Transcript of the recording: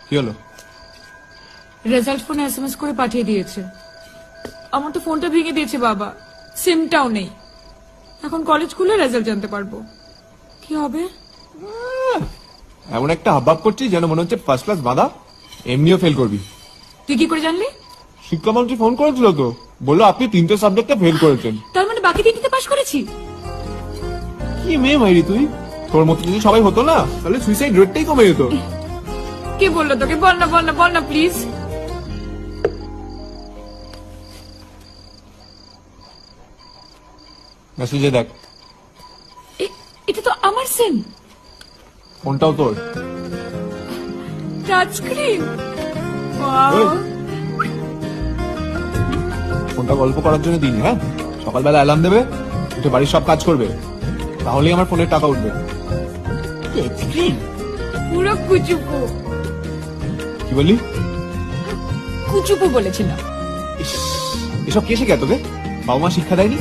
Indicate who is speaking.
Speaker 1: কি হলো?
Speaker 2: রেজাল্ট ফোনে এসএমএস করে পাঠিয়ে দিয়েছে। আমার তো ফোনটা ভেঙে দিয়েছে বাবা, সিমটাও নেই। এখন কলেজ খুলে রেজাল্ট জানতে পারবো। কি হবে?
Speaker 1: এমন একটা হাবভাব করছিস যেন মনে হচ্ছে ফার্স্ট ক্লাস বাঁধা, এমনিও ফেল করবি।
Speaker 2: তুই কি করে জানলি?
Speaker 1: শিক্ষামন্ত্রী ফোন করেছিল তো, বললো আপনি 3টে সাবজেক্টে ফেল করেছেন।
Speaker 2: তার মানে বাকি 3টিতে পাশ করেছি।
Speaker 1: কি মেয়ে মাইরি তুই! তোর মতো যদি সবাই হতো না, তাহলে সুইসাইড রেটটাই কমে যেত।
Speaker 2: কে বললো তোকে? বল না বল না বল না প্লিজ।
Speaker 1: মেসেজে দেখ।
Speaker 2: এটা তো আমার সিম।
Speaker 1: ফোনটাও তোর।
Speaker 2: Touch screen.
Speaker 1: ওই, ফোনটা গল্প করার জন্য দিন। হ্যাঁ, সকালবেলা অ্যালার্ম দেবে, উঠে বাড়ির সব কাজ করবে, তাহলেই আমার ফোনের টাকা উঠবে।
Speaker 2: পুরো কুচুপু।
Speaker 1: কি বললি?
Speaker 2: কুচুপু বলেছিলাম।
Speaker 1: ইস, এসব কে শেখা তোকে? বাবা মা শিক্ষা দেয়নি?